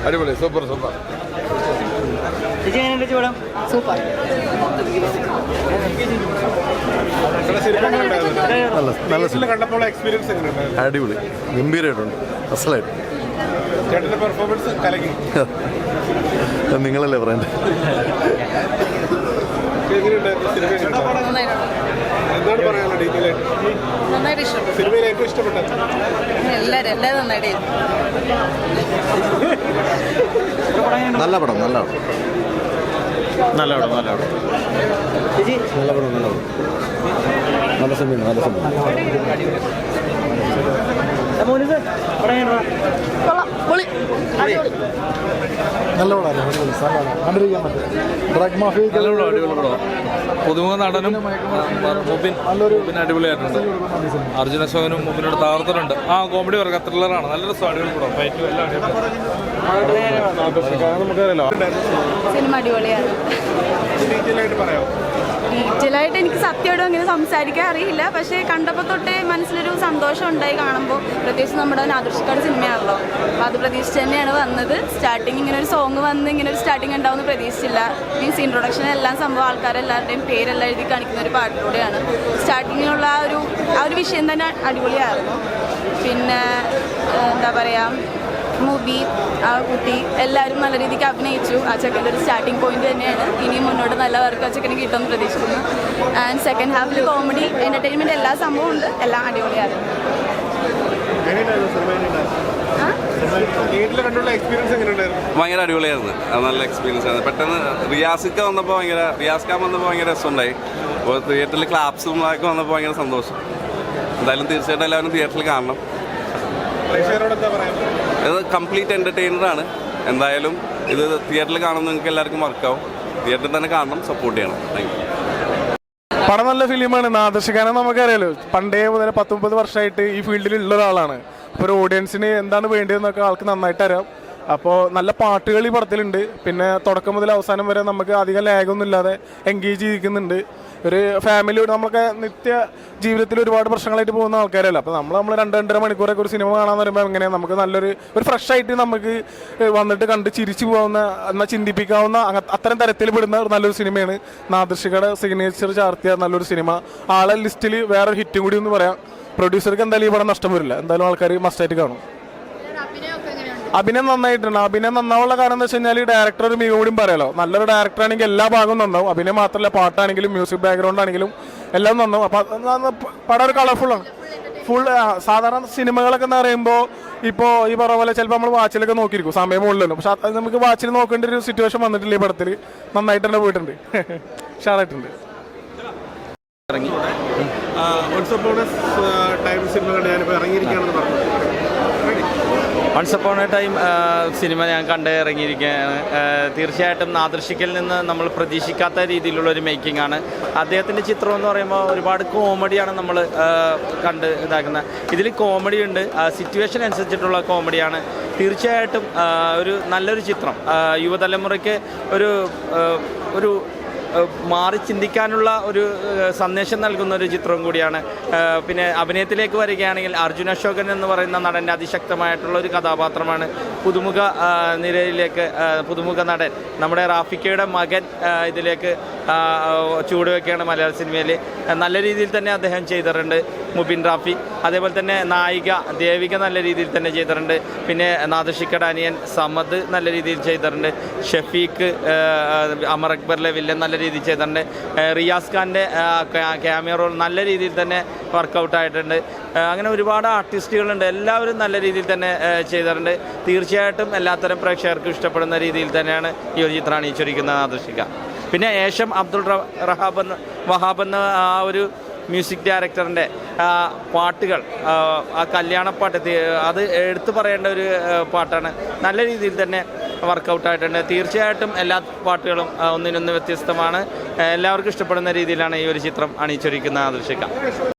അടിപൊളി, super super. Super. അടിപൊളി, ഗംഭീരമായിട്ടുണ്ട്, അസലായിട്ട്. നിങ്ങളല്ലേ പറയണ്ടേ? നല്ല പടം, നല്ല പടം, നല്ല പടം, നല്ല പടം, നല്ല പടം, നല്ല പടം, നല്ല സിനിമ, നല്ല സിനിമ. നല്ല പടം, പുതുമുഖ നടനും മുബിൻ അടിപൊളിയായിട്ടുണ്ട്. അർജുന അശോകനും മുബിനോട് തകർത്തിട്ടുണ്ട്. കോമഡി വർക്ക, ത്രില്ലറാണ്, നല്ല രസം, അടിപൊളി പടം, ഫൈറ്റും എല്ലാം സിനിമ അടിപൊളിയാണ്. ഡീറ്റെയിലായിട്ട് എനിക്ക് സത്യമായിട്ടും അങ്ങനെ സംസാരിക്കാൻ അറിയില്ല. പക്ഷേ കണ്ടപ്പോൾ തൊട്ടേ മനസ്സിലൊരു സന്തോഷം ഉണ്ടായി കാണുമ്പോൾ. പ്രത്യേകിച്ച് നമ്മുടെ നാദൃശ്യക്കാട് സിനിമയാണല്ലോ, അപ്പോൾ അത് പ്രതീക്ഷിച്ച് തന്നെയാണ് വന്നത്. സ്റ്റാർട്ടിങ് ഇങ്ങനെ ഒരു സോങ് വന്ന് ഇങ്ങനെ ഒരു സ്റ്റാർട്ടിങ് ഉണ്ടാവുമെന്ന് പ്രതീക്ഷിച്ചില്ല. മീൻസ് ഇൻട്രൊഡക്ഷൻ എല്ലാം സംഭവം ആൾക്കാരെല്ലാവരുടെയും പേരെല്ലാം എഴുതി കാണിക്കുന്ന ഒരു പാട്ടിലൂടെയാണ്. സ്റ്റാർട്ടിങ്ങിലുള്ള ആ ഒരു വിഷയം തന്നെ അടിപൊളിയായിരുന്നു. പിന്നെ എന്താ പറയുക, മൂവി, ആ കുട്ടി എല്ലാവരും നല്ല രീതിക്ക് അഭിനയിച്ചു. ആ ചെക്കൻ്റെ ഒരു സ്റ്റാർട്ടിംഗ് പോയിന്റ് തന്നെയാണ്. ഇനിയും മുന്നോട്ട് നല്ല വർക്ക് ആ ചെക്കന് കിട്ടുമെന്ന് പ്രതീക്ഷിക്കുന്നു. And second Hafil comedy, entertainment എല്ലാ സംഭവം ഉണ്ട്, എല്ലാം അടിപൊളിയായിരുന്നു. ഭയങ്കര അടിപൊളിയായിരുന്നു, നല്ല എക്സ്പീരിയൻസ് ആയിരുന്നു. പെട്ടെന്ന് റിയാസ് ഖാൻ വന്നപ്പോൾ ഭയങ്കര രസമുണ്ടായി. അപ്പോൾ തിയേറ്ററിൽ ക്ലാപ്സും ഒക്കെ വന്നപ്പോൾ ഭയങ്കര സന്തോഷം. എന്തായാലും തീർച്ചയായിട്ടും എല്ലാവരും തിയേറ്ററിൽ കാണണം. ഇത് കംപ്ലീറ്റ് എൻ്റർടൈനറാണ്. എന്തായാലും ഇത് തിയേറ്ററിൽ കാണുമ്പോൾ നിങ്ങൾക്ക് എല്ലാവർക്കും വർക്കാവും. തിയേറ്ററിൽ തന്നെ കാണണം, സപ്പോർട്ട് ചെയ്യണം. Thank you. പടം നല്ല ഫിലിമാണ്. നാദൃശ്യക്കാരൻ നമുക്കറിയാലോ, പണ്ടേ മുതൽ 10-30 വർഷമായിട്ട് ഈ ഫീൽഡിലുള്ള ഒരാളാണ്. അപ്പോൾ ഒരു ഓഡിയൻസിന് എന്താണ് വേണ്ടതെന്നൊക്കെ ആൾക്ക് നന്നായിട്ട് അറിയാം. അപ്പോൾ നല്ല പാട്ടുകൾ ഈ പടത്തിലുണ്ട്. പിന്നെ തുടക്കം മുതൽ അവസാനം വരെ നമുക്ക് അധികം ലാഗൊന്നും ഇല്ലാതെ എൻഗേജ് ചെയ്യിക്കുന്നുണ്ട്. ഒരു ഫാമിലി, നമ്മളൊക്കെ നിത്യ ജീവിതത്തിൽ ഒരുപാട് പ്രശ്നങ്ങളായിട്ട് പോകുന്ന ആൾക്കാരല്ല. അപ്പോൾ നമ്മൾ 2-2.5 മണിക്കൂറൊക്കെ ഒരു സിനിമ കാണാൻ പറയുമ്പോൾ എങ്ങനെ നമുക്ക് നല്ലൊരു ഫ്രഷ് ആയിട്ട് നമുക്ക് വന്നിട്ട് കണ്ട് ചിരിച്ചു പോകാവുന്ന, എന്നാൽ ചിന്തിപ്പിക്കാവുന്ന അത്തരം തരത്തിൽ പെടുന്ന നല്ലൊരു സിനിമയാണ്. നാദൃശ്യയുടെ സിഗ്നേച്ചർ ചാർത്തിയ നല്ലൊരു സിനിമ. ആളെ ലിസ്റ്റിൽ വേറൊരു ഹിറ്റും കൂടി എന്ന് പറയാം. പ്രൊഡ്യൂസർക്ക് എന്തായാലും ഈ പടം നഷ്ടം വരില്ല. എന്തായാലും ആൾക്കാർ മസ്റ്റായിട്ട് കാണും. അഭിനയം നന്നായിട്ടുണ്ട്. അഭിനയം നന്നാവുള്ള കാരണം എന്ന് വെച്ച് കഴിഞ്ഞാൽ ഡയറക്ടർ ഒരു മികവൂടിയും പറയാലോ. നല്ലൊരു ഡയറക്ടർ ആണെങ്കിൽ എല്ലാ ഭാഗവും നന്നാവും. അഭിനയം മാത്രമല്ല, പാട്ടാണെങ്കിലും മ്യൂസിക് ബാക്ക്ഗ്രൗണ്ട് ആണെങ്കിലും എല്ലാം നന്നാവും. അപ്പം പടം ഒരു കളർഫുള്ളാണ്. സാധാരണ സിനിമകളൊക്കെ എന്ന് പറയുമ്പോൾ ഇപ്പോൾ ഈ പറഞ്ഞ പോലെ ചിലപ്പോൾ നമ്മൾ വാച്ചിലൊക്കെ നോക്കിയിരിക്കും, സമയം മുകളിലല്ലോ. പക്ഷെ അത് നമുക്ക് വാച്ചിൽ നോക്കേണ്ട ഒരു സിറ്റുവേഷൻ വന്നിട്ടില്ല. ഈ പടത്തിൽ നന്നായിട്ട് തന്നെ പോയിട്ടുണ്ട്, ഉഷാറായിട്ടുണ്ട്. Once upon a time cinema ഞാൻ കണ്ട് ഇറങ്ങിയിരിക്കുകയാണ്. തീർച്ചയായിട്ടും നാദൃശ്യക്കിൽ നിന്ന് നമ്മൾ പ്രതീക്ഷിക്കാത്ത രീതിയിലുള്ളൊരു മേക്കിംഗ് ആണ്. അദ്ദേഹത്തിൻ്റെ ചിത്രം എന്ന് പറയുമ്പോൾ ഒരുപാട് കോമഡിയാണ് നമ്മൾ കണ്ട് ഇതാക്കുന്നത്. ഇതിൽ കോമഡി ഉണ്ട്, സിറ്റുവേഷൻ അനുസരിച്ചിട്ടുള്ള കോമഡിയാണ്. തീർച്ചയായിട്ടും ഒരു നല്ലൊരു ചിത്രം, യുവതലമുറയ്ക്ക് ഒരു മാറി ചിന്തിക്കാനുള്ള ഒരു സന്ദേശം നൽകുന്ന ഒരു ചിത്രം കൂടിയാണ്. പിന്നെ അഭിനയത്തിലേക്ക് വരികയാണെങ്കിൽ അർജുന അശോകൻ എന്ന് പറയുന്ന നടൻ്റെ അതിശക്തമായിട്ടുള്ള ഒരു കഥാപാത്രമാണ്. പുതുമുഖ നടൻ നമ്മുടെ റാഫിക്കയുടെ മകൻ ഇതിലേക്ക് ചുവടുവെക്കുകയാണ് മലയാള സിനിമയിൽ. നല്ല രീതിയിൽ തന്നെ അദ്ദേഹം ചെയ്തിട്ടുണ്ട്, മുബിൻ റാഫി. അതേപോലെ തന്നെ നായിക ദേവിക നല്ല രീതിയിൽ തന്നെ ചെയ്തിട്ടുണ്ട്. പിന്നെ നാദൃശ്യക്കയുടെ അനിയൻ സമദ് നല്ല രീതിയിൽ ചെയ്തിട്ടുണ്ട്. ഷഫീഖ്, അമർ അക്ബറിലെ വില്ലൻ നല്ല രീതിയിൽ ചെയ്തിട്ടുണ്ട്. റിയാസ് ഖാൻ്റെ ക്യാമിയോ റോൾ നല്ല രീതിയിൽ തന്നെ വർക്കൗട്ടായിട്ടുണ്ട്. അങ്ങനെ ഒരുപാട് ആർട്ടിസ്റ്റുകളുണ്ട്, എല്ലാവരും നല്ല രീതിയിൽ തന്നെ ചെയ്തിട്ടുണ്ട്. തീർച്ചയായിട്ടും എല്ലാത്തരം പ്രേക്ഷകർക്കും ഇഷ്ടപ്പെടുന്ന രീതിയിൽ തന്നെയാണ് ഈ ഒരു ചിത്രം അണിയിച്ചൊരുക്കുന്നത് നാദൃശ്യക്ക. പിന്നെ ഏഷം അബ്ദുൾ വഹാബ് എന്ന ആ ഒരു മ്യൂസിക് ഡയറക്ടറിൻ്റെ പാട്ടുകൾ, ആ കല്യാണപ്പാട്ട്, അത് എടുത്തു പറയേണ്ട ഒരു പാട്ടാണ്. നല്ല രീതിയിൽ തന്നെ വർക്കൗട്ടായിട്ടുണ്ട്. തീർച്ചയായിട്ടും എല്ലാ പാട്ടുകളും ഒന്നിനൊന്ന് വ്യത്യസ്തമാണ്. എല്ലാവർക്കും ഇഷ്ടപ്പെടുന്ന രീതിയിലാണ് ഈ ഒരു ചിത്രം അണിയിച്ചൊരുക്കുന്ന നാദൃശ്യക്ക.